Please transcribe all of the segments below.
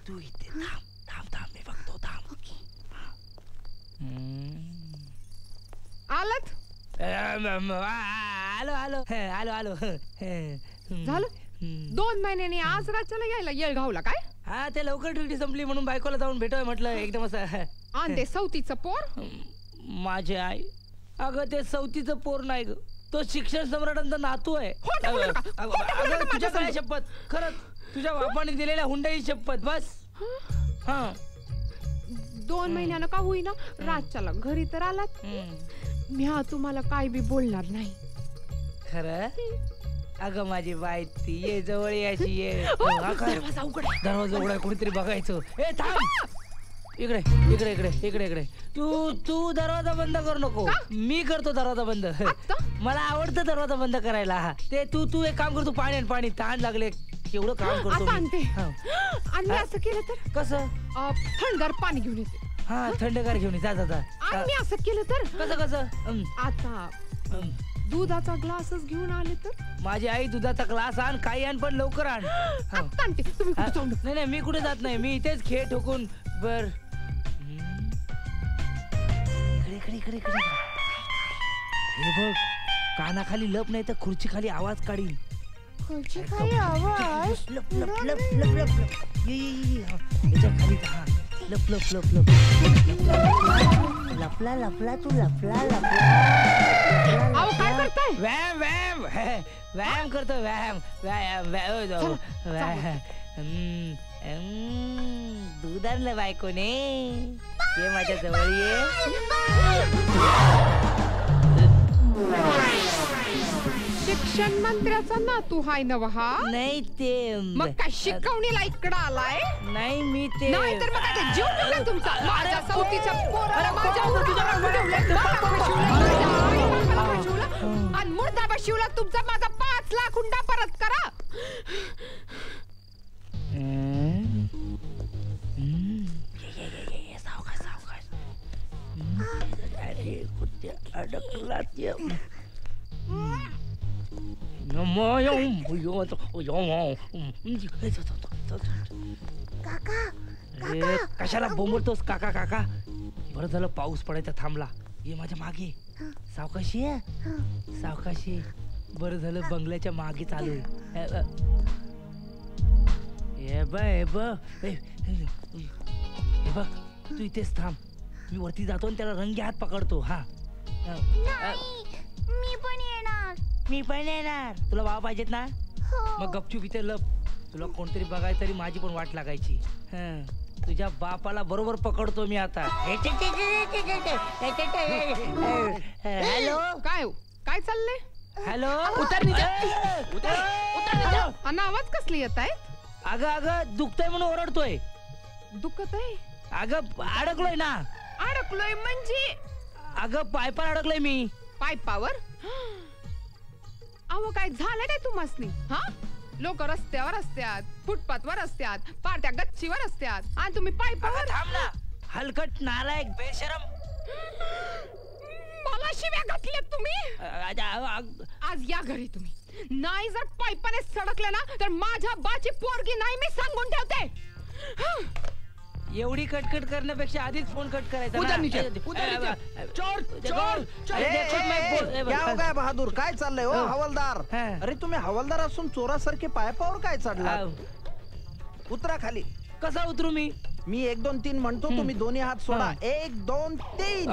तू इथे थांब थांब थांब मी बघतो थांब. आलात आलो आलो आलो आलो झालं 2 महिन्यांनी आज राज्याला यायला येळ घावला काय? हा ते लवकर ड्युटी संपली म्हणून बायकोला जाऊन भेटूया म्हटलं एकदम असं. आणि ते सवतीचं पोर माझी आई अगं ते सवतीचं पोर नाही ग, तो शिक्षण सम्राटांचा नातू आहे. तुझ्या काय शपथ, खरंच तुझ्या बापाने दिलेल्या हुंडाई शपथ. बस हा 2 महिन्यानं का होईना रातच्याला घरी तर आलात. मी हा तुम्हाला काय बी बोलणार नाही. खरं? अगं माझी बाई ती ये जवळ यायची ये. दरवाजा उघडा कोणीतरी बघायचं. ए थांब इकडे इकडे इकडे इकडे इकडे. तू दरवाजा बंद करू नको, मी करतो दरवाजा बंद. मला आवडतं दरवाजा बंद करायला. ते तू एक काम कर, तू पाणी पाणी ताण लागले केवढं काम करतो. आणि असं केलं तर कसं? थंडगार पाणी घेऊन येते. हा थंडगार घेऊन जा जा. आणि असं केलं तर कसं कसं? आता दुधाचा ग्लासच घेऊन आले तर? माझी आई दुधाचा ग्लास आण, काही आण पण लवकर आण. नाही नाही मी कुठे जात नाही, मी इथेच खेळ ठोकून. बर इकडे इकडे इकडे इकडे हे बघ, कानाखाली लप नाही तर खुर्ची खाली आवाज काढील. खुर्ची खाली आवाज? लप लप लप लप लप लप ये याच्या खाली. हा लप लप लप लप लपला लपला तू लपला लपला. काय करताय? व्यायाम व्यायाम व्यायाम करतो व्यायाम व्यायाम व्यायाम. दूध आणलं बायकोने, ये माझ्या जवळ ये. शिक्षण मंत्र्याचा नातू हाय नव हा? नाही ते मग काय शिकवणीला इकडं आलाय? नाही मी ते नाही तर मग काय जीव निघेल तुमचा. माझ्या सवतीच्या पोराला माझ्या आणि मुर्दा बशिवला तुमचा. माझा 5 लाख हुंडा परत करा. सावकाश सावकाश. अरे कुठे अडकला ते. कशाला बोंबलतोस काका काका? बरं झालं पाऊस पडायचा थांबला. ये माझ्या मागे सावकाशी आहे सावकाशी. बरं झालं बंगल्याच्या मागे चालू आहे. हे बघ तू इथेच थांब, मी वरती जातो आणि त्याला रंगी हात पकडतो. हा मी पण येणार. मी पण येणार. तुला भाव पाहिजेत ना? मग गपचूप इथे लप. तुला कोणतरी बघाय तरी माझी पण वाट लागायची. तुझ्या बापाला बरोबर पकडतो मी आता. हॅलो काय काय चाललंय? हॅलो आवाज कसली येत आहे? अगं अगं दुखतय म्हणून ओरडतोय. दुखत आहे? अगं अडकलोय ना. अडकलोय म्हणजे? अगं पायपावर अडकलोय मी. पाईपावर? अहो काय झालं काय तुम्हासनी? हा लोक रस्त्यावर असतात, फुटपाथवर असतात, पार्ट्या गच्चीवर असतात आणि तुम्ही पाईपावर? थांब ना हलकट नालायक बेशरम. मला शिव्या घातल्यात तुम्ही? आज या घरी तुम्ही नाही जर पाईपाने सडकले ना तर माझ्या बाची पोरगी नाही मी सांगून ठेवते. एवढी कटकट करण्यापेक्षा आधीच फोन कट करायचा. क्या हो काय बहादूर, काय चाललंय हो हवालदार? अरे तुम्ही हवालदार असून चोरासारखे पायपावर काय चढला? उतरा खाली. कसा उतरू मी? मी 1 2 3 म्हणतो, तुम्ही दोन्ही हात सोडा. 1 2 3.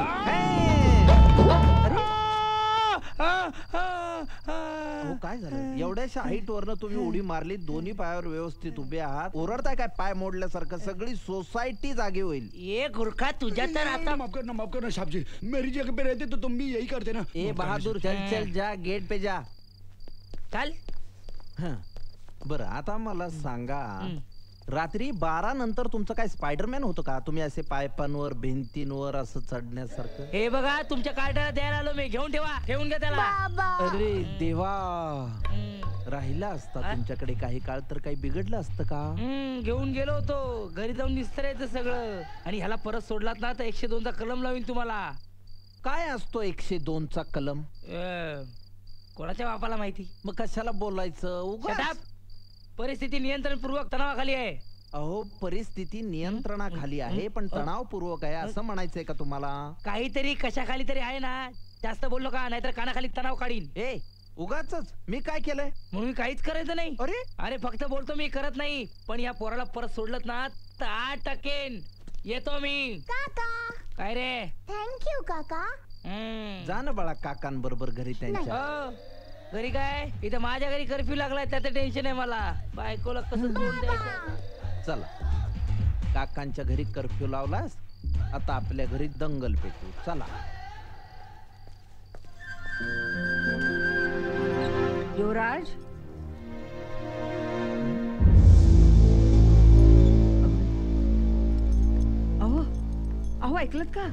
काय झालं? एवढ्याशा हाईट वरनं तुम्ही उडी मारली, दोन्ही पायावर व्यवस्थित उभे आहात, ओरडताय काय पाय मोडल्यासारखं? सगळी सोसायटी जागी होईल. ये गुरखा तुझ्या तर आता माफ करना साहब जी, मेरी जगह पे रहते तो तुम भी यही करते ना. ए बहादूर चल चल जा गेट पे जा. चल. बरं आता मला सांगा, रात्री 12 नंतर तुमचं काय स्पायडरमॅन होतं का? तुम्ही असे पायपांवर भिंतींवर असं चढण्यासारखं? हे बघा तुमच्या कार्डाला द्यायला आलो मी, घेऊन ठेवा. ठेवून घ्या त्याला. अरे देवा, राहिला असता हा? तुमच्याकडे काही काळ तर काही बिघडलं असतं का? घेऊन गेलो होतो घरी जाऊन निस्तरायचं सगळं आणि ह्याला परत सोडलात ना तर 102चा कलम लावीन तुम्हाला. काय असतो 102चा कलम? कोणाच्या बापाला माहिती. मग कशाला बोलायचं उगाच? Shut up. परिस्थिती नियंत्रणपूर्वक तणावाखाली आहे. अहो परिस्थिती नियंत्रणाखाली आहे पण तणावपूर्वक आहे असं म्हणायचंय का तुम्हाला? काहीतरी कशाखाली तरी आहे ना. जास्त बोललो का नाहीतर कानाखाली तणाव काढीन. ए उगाचच मी काय केलंय? म्हणून मी काहीच करायचं नाही. अरे अरे फक्त बोलतो मी करत नाही. पण या पोराला परत सोडलत ना तर 8 टक्केन येतो मी. काका काय रे? थँक्यू काका. जा ना बाळा काकांबरोबर घरी त्यांच्या. हो. घरी काय इथं माझ्या घरी कर्फ्यू लागलाय त्याचं टेन्शन आहे मला. बायकोला कसं सोडून द्यायचं. चला काकांच्या घरी कर्फ्यू लावलास आता आपल्या घरी दंगल पेटू. चला. युवराज अहो अहो ऐकलत का?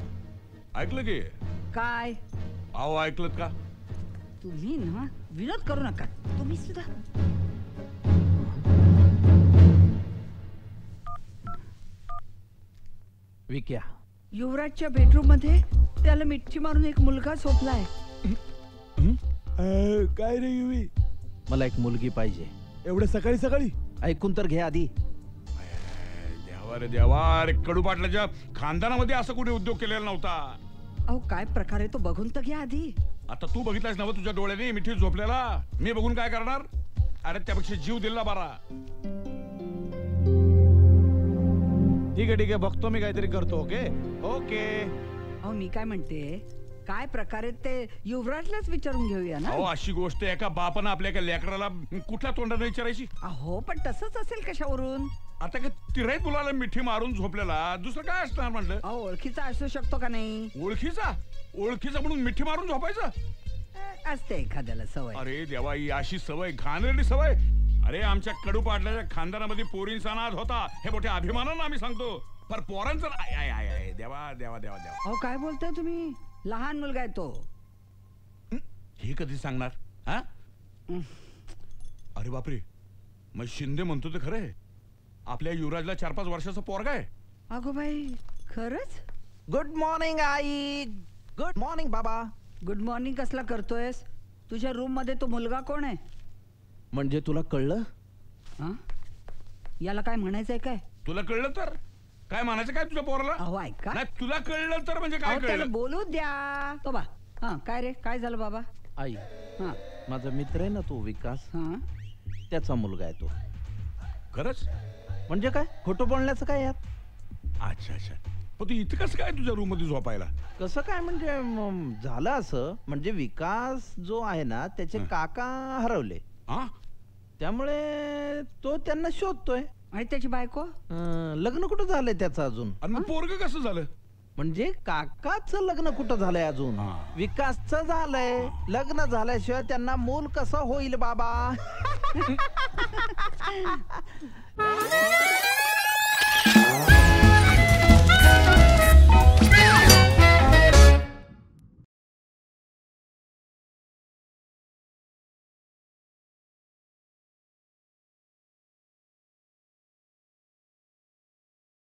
ऐकलं की? काय अहो ऐकलं का? तुम्ही ना विनोद करू नका. तुम्ही सुद्धा विक्या युवराजच्या बेडरूम मध्ये त्याला मिठी मारून एक मुलगा झोपलाय. काय रे युवी? मला एक मुलगी पाहिजे. एवढं सकाळी सकाळी? ऐकून तर घे आधी. देवा रे देवा, अरे कडू पाटलाच्या खानदानामध्ये असं कुठे उद्योग केलेला नव्हता. अहो काय प्रकार आहे तो बघून तर घ्या आधी. आता तू बघितलास नव्हतं तुझ्या डोळ्याने मिठी झोपलेला? मी बघून काय करणार? अरे त्यापेक्षा जीव दिला बारा. ठीक आहे बघतो मी काहीतरी करतो. Okay okay. अहो मी काय म्हणते काय प्रकार आहे ते युवराजलाच विचारून घेऊया ना. अहो अशी गोष्ट एका बापानं आपल्या एका लेकराला कुठल्या तोंडाने विचारायची? अहो पण तसंच असेल कशावरून. आता काय तिराईत मुलाला मिठी मारून झोपलेला दुसरं काय असणार म्हणलं? अहो ओळखीचा असू शकतो का नाही. ओळखीचा म्हणून मिठी मारून झोपायचं? असते एखाद्याला सवय. अरे देवा, ही अशी सवय, घाणेरडी सवय. अरे आमच्या कडू पाटलाच्या खानदानामध्ये पोरींचा नाद होता हे मोठ्या अभिमानानं आम्ही सांगतो. पर पोरांचं देवा देवा देवा देवा. अहो काय बोलताय तुम्ही? लहान मुलगा आहे तो. हे कधी सांगणार? हा अरे बापरे, मग शिंदे म्हणतो ते खरंय? आपल्या युवराजला 4-5 वर्षाचा पोरगा आहे. अगो बाई खरंच? Good morning I. Good morning बाबा. गुड मॉर्निंग कसला करतोयस? तुझ्या रूम मध्ये तो मुलगा कोण आहे? म्हणजे तुला कळलं? हा? याला काय म्हणायचंय काय? तुला कळलं तर काय म्हणायचं काय तुझ्या पोराला? अहो ऐका. नाही तुला कळलं तर म्हणजे काय अहो, त्याला कळलं? बोलू द्या. तो बा हा काय रे काय झालं बाबा? आई हा माझा मित्र आहे ना तो विकास, हा त्याचा मुलगा आहे तो. खरंच? म्हणजे काय खोटं बोलण्याचं काय यात? अच्छा अच्छा. पण तू इथं कसं काय तुझ्या रूम मध्ये झोपायला? कसं काय म्हणजे झालं असं म्हणजे विकास जो आहे ना त्याचे काका हरवले हा त्यामुळे तो त्यांना शोधतोय. आणि त्याची बायको? लग्न कुठं झालंय त्याचं अजून? आणि मग पोरगं कसं झालं? म्हणजे काकाचं लग्न कुठं झालंय अजून? हा. विकासचं झालंय. लग्न झाल्याशिवाय त्यांना मूल कसं होईल बाबा?